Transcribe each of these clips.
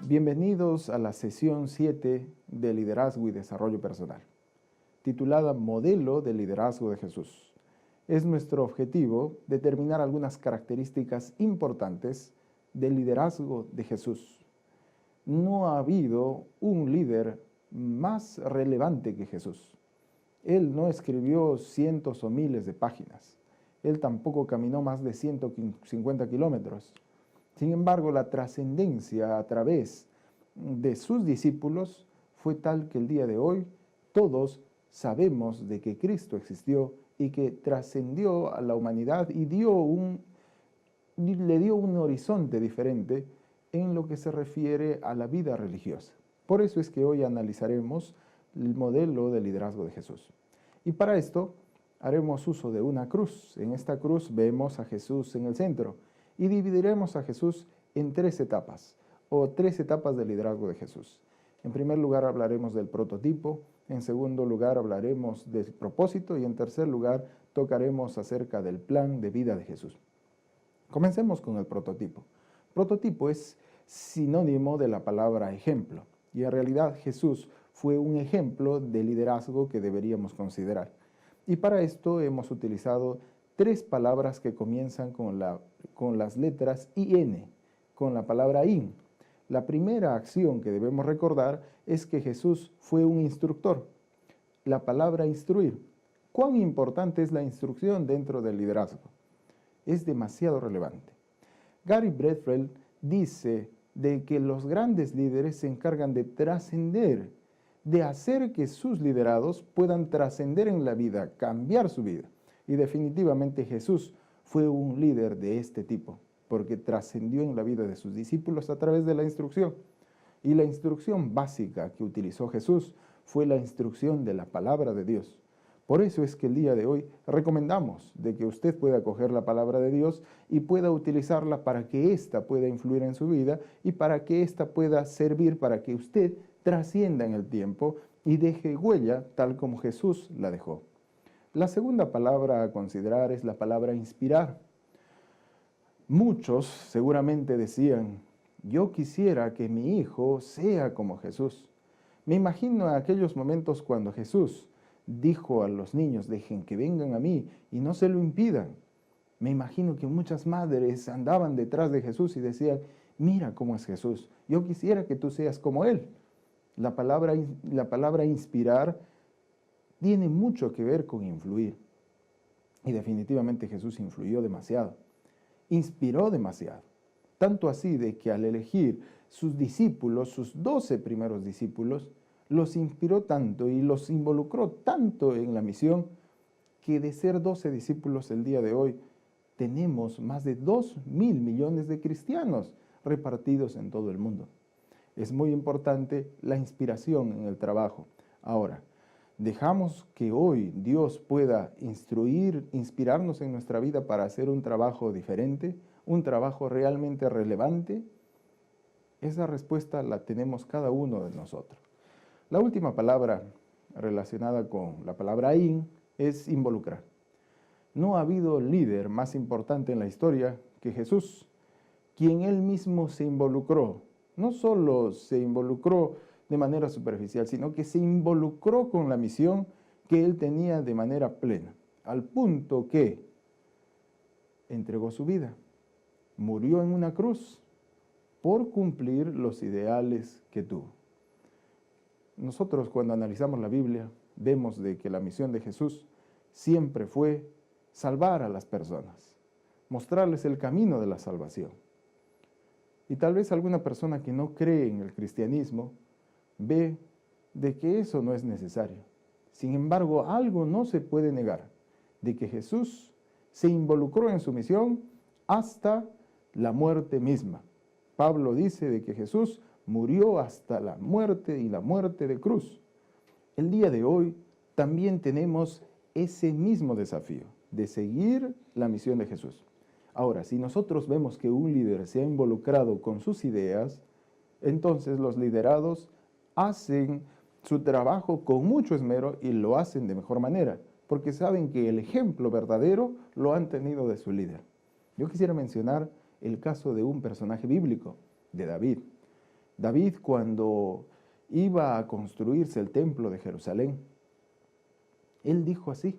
Bienvenidos a la sesión 7 de Liderazgo y Desarrollo Personal, titulada Modelo de Liderazgo de Jesús. Es nuestro objetivo determinar algunas características importantes del liderazgo de Jesús. No ha habido un líder más relevante que Jesús. Él no escribió cientos o miles de páginas. Él tampoco caminó más de 150 kilómetros. Sin embargo, la trascendencia a través de sus discípulos fue tal que el día de hoy todos sabemos de que Cristo existió y que trascendió a la humanidad y le dio un horizonte diferente en lo que se refiere a la vida religiosa. Por eso es que hoy analizaremos el modelo de liderazgo de Jesús. Y para esto haremos uso de una cruz. En esta cruz vemos a Jesús en el centro y dividiremos a Jesús en tres etapas del liderazgo de Jesús. En primer lugar hablaremos del prototipo, en segundo lugar hablaremos del propósito y en tercer lugar tocaremos acerca del plan de vida de Jesús. Comencemos con el prototipo. Prototipo es sinónimo de la palabra ejemplo y en realidad Jesús fue un ejemplo de liderazgo que deberíamos considerar. Y para esto hemos utilizado tres palabras que comienzan con las letras IN, con la palabra IN. La primera acción que debemos recordar es que Jesús fue un instructor. La palabra instruir. ¿Cuán importante es la instrucción dentro del liderazgo? Es demasiado relevante. Gary Bradfeld dice de que los grandes líderes se encargan de trascender, de hacer que sus liderados puedan trascender en la vida, cambiar su vida. Y definitivamente Jesús fue un líder de este tipo, porque trascendió en la vida de sus discípulos a través de la instrucción. Y la instrucción básica que utilizó Jesús fue la instrucción de la palabra de Dios. Por eso es que el día de hoy recomendamos de que usted pueda coger la palabra de Dios y pueda utilizarla para que ésta pueda influir en su vida y para que ésta pueda servir para que usted trascienda en el tiempo y deje huella tal como Jesús la dejó. La segunda palabra a considerar es la palabra inspirar. Muchos seguramente decían, yo quisiera que mi hijo sea como Jesús. Me imagino aquellos momentos cuando Jesús dijo a los niños, dejen que vengan a mí y no se lo impidan. Me imagino que muchas madres andaban detrás de Jesús y decían, mira cómo es Jesús, yo quisiera que tú seas como Él. La palabra inspirar tiene mucho que ver con influir. Y definitivamente Jesús influyó demasiado. Inspiró demasiado. Tanto así de que al elegir sus discípulos, sus 12 primeros discípulos, los inspiró tanto y los involucró tanto en la misión que de ser 12 discípulos el día de hoy, tenemos más de 2.000 millones de cristianos repartidos en todo el mundo. Es muy importante la inspiración en el trabajo. Ahora, dejamos que hoy Dios pueda inspirarnos en nuestra vida para hacer un trabajo diferente, un trabajo realmente relevante. Esa respuesta la tenemos cada uno de nosotros. La última palabra relacionada con la palabra in es involucrar. No ha habido líder más importante en la historia que Jesús, quien él mismo se involucró. No solo se involucró de manera superficial, sino que se involucró con la misión que él tenía de manera plena, al punto que entregó su vida, murió en una cruz por cumplir los ideales que tuvo. Nosotros cuando analizamos la Biblia vemos de que la misión de Jesús siempre fue salvar a las personas, mostrarles el camino de la salvación. Y tal vez alguna persona que no cree en el cristianismo ve de que eso no es necesario. Sin embargo, algo no se puede negar, de que Jesús se involucró en su misión hasta la muerte misma. Pablo dice de que Jesús murió hasta la muerte y la muerte de cruz. El día de hoy también tenemos ese mismo desafío de seguir la misión de Jesús. Ahora, si nosotros vemos que un líder se ha involucrado con sus ideas, entonces los liderados hacen su trabajo con mucho esmero y lo hacen de mejor manera, porque saben que el ejemplo verdadero lo han tenido de su líder. Yo quisiera mencionar el caso de un personaje bíblico, de David. David, cuando iba a construirse el templo de Jerusalén, él dijo así,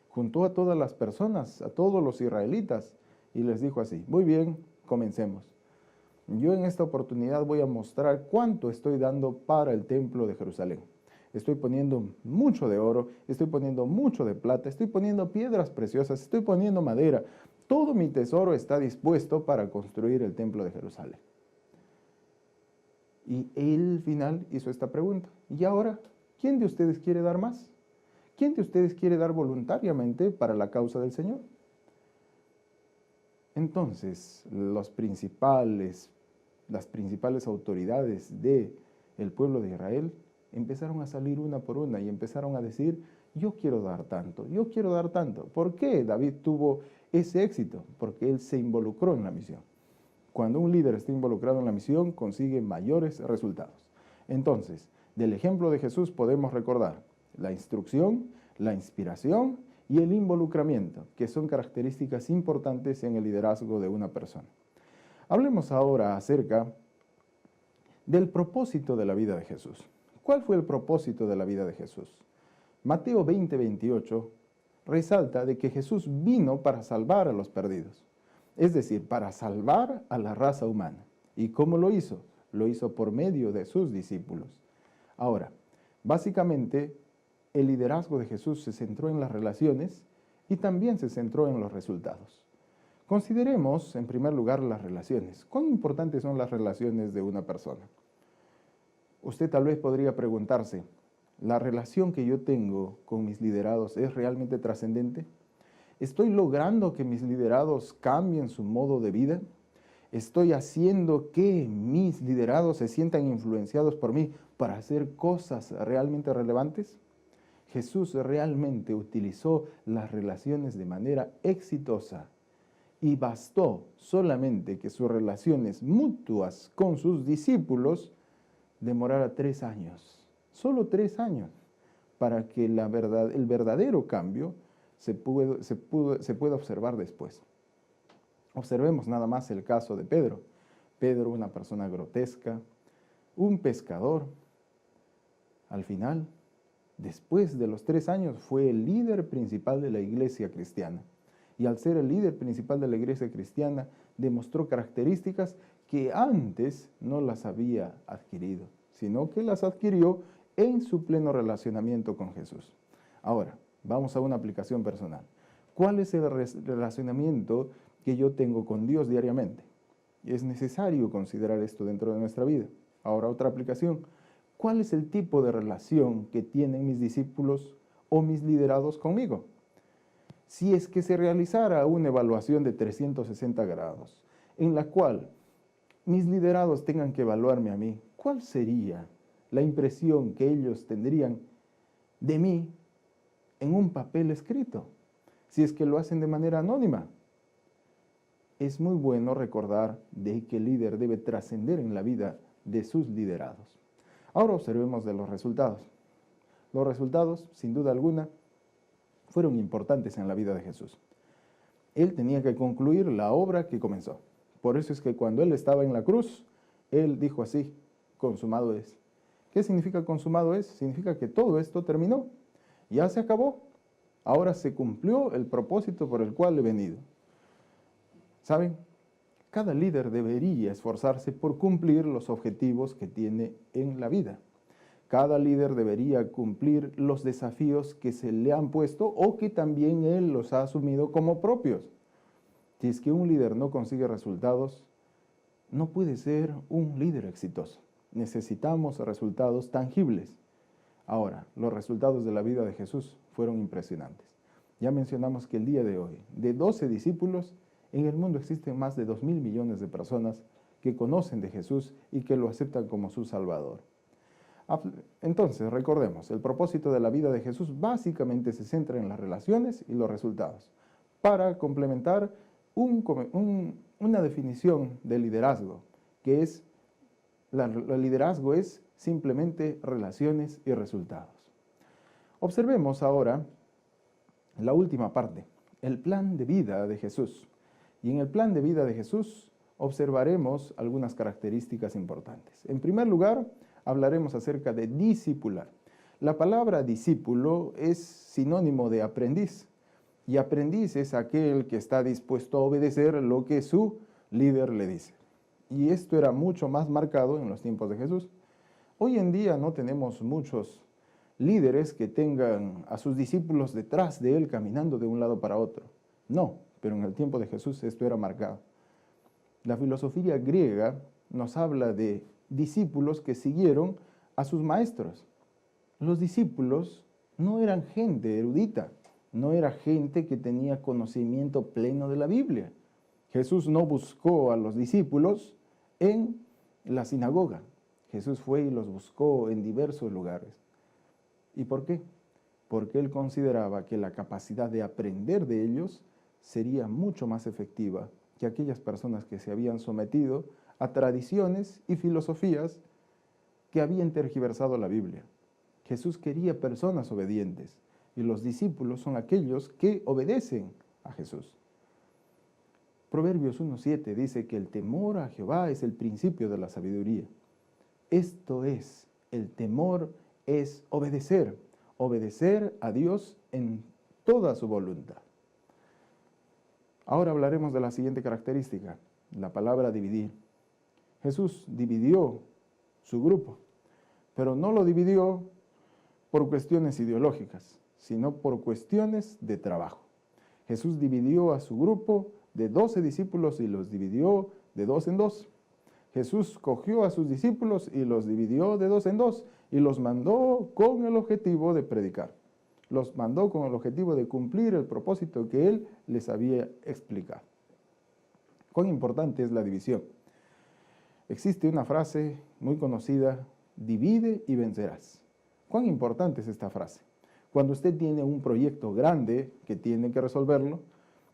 juntó a todas las personas, a todos los israelitas, y les dijo así: muy bien, comencemos. Yo en esta oportunidad voy a mostrar cuánto estoy dando para el templo de Jerusalén. Estoy poniendo mucho de oro, estoy poniendo mucho de plata, estoy poniendo piedras preciosas, estoy poniendo madera. Todo mi tesoro está dispuesto para construir el templo de Jerusalén. Y él al final hizo esta pregunta: ¿y ahora quién de ustedes quiere dar más? ¿Quién de ustedes quiere dar voluntariamente para la causa del Señor? Entonces, las principales autoridades del pueblo de Israel empezaron a salir una por una y empezaron a decir: yo quiero dar tanto, yo quiero dar tanto. ¿Por qué David tuvo ese éxito? Porque él se involucró en la misión. Cuando un líder está involucrado en la misión, consigue mayores resultados. Entonces, del ejemplo de Jesús podemos recordar la instrucción, la inspiración y el involucramiento, que son características importantes en el liderazgo de una persona. Hablemos ahora acerca del propósito de la vida de Jesús. ¿Cuál fue el propósito de la vida de Jesús? Mateo 20:28 resalta de que Jesús vino para salvar a los perdidos, es decir, para salvar a la raza humana. ¿Y cómo lo hizo? Lo hizo por medio de sus discípulos. Ahora, básicamente, el liderazgo de Jesús se centró en las relaciones y también se centró en los resultados. Consideremos, en primer lugar, las relaciones. ¿Cuán importantes son las relaciones de una persona? Usted tal vez podría preguntarse: ¿la relación que yo tengo con mis liderados es realmente trascendente? ¿Estoy logrando que mis liderados cambien su modo de vida? ¿Estoy haciendo que mis liderados se sientan influenciados por mí para hacer cosas realmente relevantes? Jesús realmente utilizó las relaciones de manera exitosa y bastó solamente que sus relaciones mutuas con sus discípulos demorara 3 años, solo 3 años, para que el verdadero cambio se pueda observar después. Observemos nada más el caso de Pedro. Pedro, una persona grotesca, un pescador. Al final, después de los 3 años, fue el líder principal de la iglesia cristiana. Y al ser el líder principal de la iglesia cristiana, demostró características que antes no las había adquirido, sino que las adquirió en su pleno relacionamiento con Jesús. Ahora, vamos a una aplicación personal. ¿Cuál es el relacionamiento que yo tengo con Dios diariamente? Es necesario considerar esto dentro de nuestra vida. Ahora, otra aplicación. ¿Cuál es el tipo de relación que tienen mis discípulos o mis liderados conmigo? Si es que se realizara una evaluación de 360 grados, en la cual mis liderados tengan que evaluarme a mí, ¿cuál sería la impresión que ellos tendrían de mí en un papel escrito? Si es que lo hacen de manera anónima. Es muy bueno recordar de que el líder debe trascender en la vida de sus liderados. Ahora observemos de los resultados. Los resultados, sin duda alguna, fueron importantes en la vida de Jesús. Él tenía que concluir la obra que comenzó. Por eso es que cuando él estaba en la cruz, él dijo así: consumado es. ¿Qué significa consumado es? Significa que todo esto terminó. Ya se acabó. Ahora se cumplió el propósito por el cual he venido. ¿Saben? Cada líder debería esforzarse por cumplir los objetivos que tiene en la vida. Cada líder debería cumplir los desafíos que se le han puesto o que también él los ha asumido como propios. Si es que un líder no consigue resultados, no puede ser un líder exitoso. Necesitamos resultados tangibles. Ahora, los resultados de la vida de Jesús fueron impresionantes. Ya mencionamos que el día de hoy, de 12 discípulos, en el mundo existen más de 2.000 millones de personas que conocen de Jesús y que lo aceptan como su Salvador. Entonces, recordemos, el propósito de la vida de Jesús básicamente se centra en las relaciones y los resultados, para complementar una definición de liderazgo, que es, el liderazgo es simplemente relaciones y resultados. Observemos ahora la última parte, el plan de vida de Jesús. Y en el plan de vida de Jesús observaremos algunas características importantes. En primer lugar, hablaremos acerca de discipular. La palabra discípulo es sinónimo de aprendiz, y aprendiz es aquel que está dispuesto a obedecer lo que su líder le dice. Y esto era mucho más marcado en los tiempos de Jesús. Hoy en día no tenemos muchos líderes que tengan a sus discípulos detrás de él caminando de un lado para otro. No, pero en el tiempo de Jesús esto era marcado. La filosofía griega nos habla de discípulos que siguieron a sus maestros. Los discípulos no eran gente erudita, no era gente que tenía conocimiento pleno de la Biblia. Jesús no buscó a los discípulos en la sinagoga. Jesús fue y los buscó en diversos lugares. ¿Y por qué? Porque él consideraba que la capacidad de aprender de ellos sería mucho más efectiva que aquellas personas que se habían sometido a tradiciones y filosofías que habían tergiversado la Biblia. Jesús quería personas obedientes, y los discípulos son aquellos que obedecen a Jesús. Proverbios 1:7 dice que el temor a Jehová es el principio de la sabiduría. Esto es, el temor es obedecer a Dios en toda su voluntad. Ahora hablaremos de la siguiente característica, la palabra dividir. Jesús dividió su grupo, pero no lo dividió por cuestiones ideológicas, sino por cuestiones de trabajo. Jesús dividió a su grupo de 12 discípulos y los dividió de 2 en 2. Jesús cogió a sus discípulos y los dividió de 2 en 2 y los mandó con el objetivo de predicar. Los mandó con el objetivo de cumplir el propósito que Él les había explicado. ¿Cuán importante es la división? Existe una frase muy conocida, divide y vencerás. ¿Cuán importante es esta frase? Cuando usted tiene un proyecto grande que tiene que resolverlo,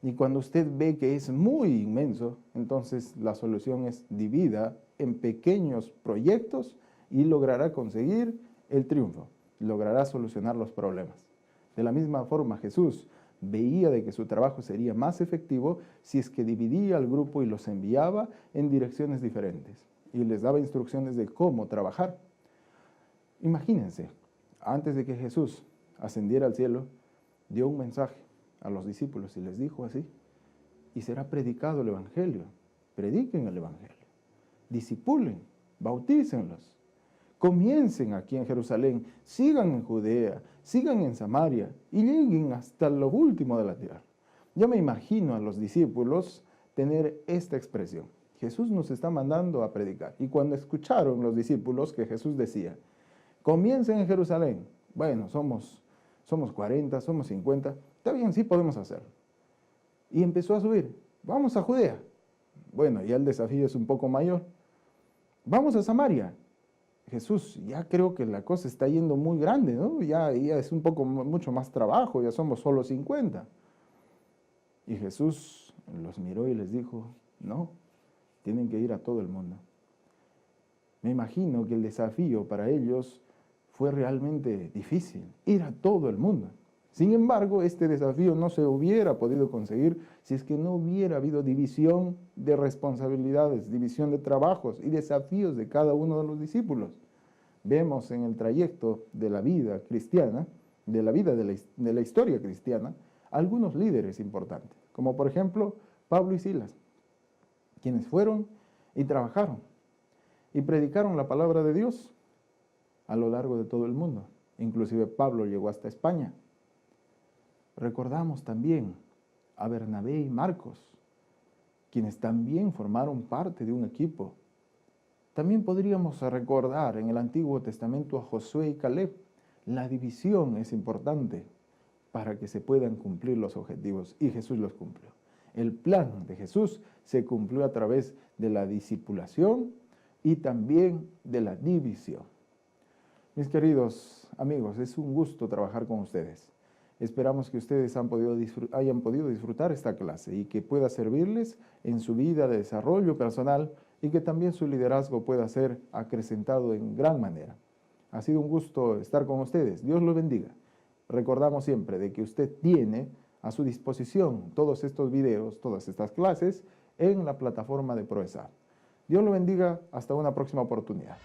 y cuando usted ve que es muy inmenso, entonces la solución es divida en pequeños proyectos y logrará conseguir el triunfo, logrará solucionar los problemas. De la misma forma, Jesús veía de que su trabajo sería más efectivo si es que dividía al grupo y los enviaba en direcciones diferentes y les daba instrucciones de cómo trabajar. Imagínense, antes de que Jesús ascendiera al cielo, dio un mensaje a los discípulos y les dijo así: y será predicado el Evangelio. Prediquen el Evangelio, discipulen, bautícenlos, comiencen aquí en Jerusalén, sigan en Judea, sigan en Samaria y lleguen hasta lo último de la tierra. Yo me imagino a los discípulos tener esta expresión: Jesús nos está mandando a predicar. Y cuando escucharon los discípulos que Jesús decía, comiencen en Jerusalén, bueno, somos 40, somos 50, está bien, sí podemos hacerlo. Y empezó a subir, vamos a Judea. Bueno, ya el desafío es un poco mayor. Vamos a Samaria. Jesús, ya creo que la cosa está yendo muy grande, ¿no? Ya es mucho más trabajo, ya somos solo 50. Y Jesús los miró y les dijo, no, tienen que ir a todo el mundo. Me imagino que el desafío para ellos fue realmente difícil, ir a todo el mundo. Sin embargo, este desafío no se hubiera podido conseguir si es que no hubiera habido división de responsabilidades, división de trabajos y desafíos de cada uno de los discípulos. Vemos en el trayecto de la vida cristiana, de la historia cristiana, algunos líderes importantes, como por ejemplo Pablo y Silas, quienes fueron y trabajaron y predicaron la palabra de Dios a lo largo de todo el mundo. Inclusive Pablo llegó hasta España. Recordamos también a Bernabé y Marcos, quienes también formaron parte de un equipo. También podríamos recordar en el Antiguo Testamento a Josué y Caleb. La división es importante para que se puedan cumplir los objetivos, y Jesús los cumplió. El plan de Jesús se cumplió a través de la discipulación y también de la división. Mis queridos amigos, es un gusto trabajar con ustedes. Esperamos que ustedes hayan podido disfrutar esta clase y que pueda servirles en su vida de desarrollo personal y que también su liderazgo pueda ser acrecentado en gran manera. Ha sido un gusto estar con ustedes. Dios los bendiga. Recordamos siempre de que usted tiene a su disposición todos estos videos, todas estas clases en la plataforma de Proesa. Dios lo bendiga, hasta una próxima oportunidad.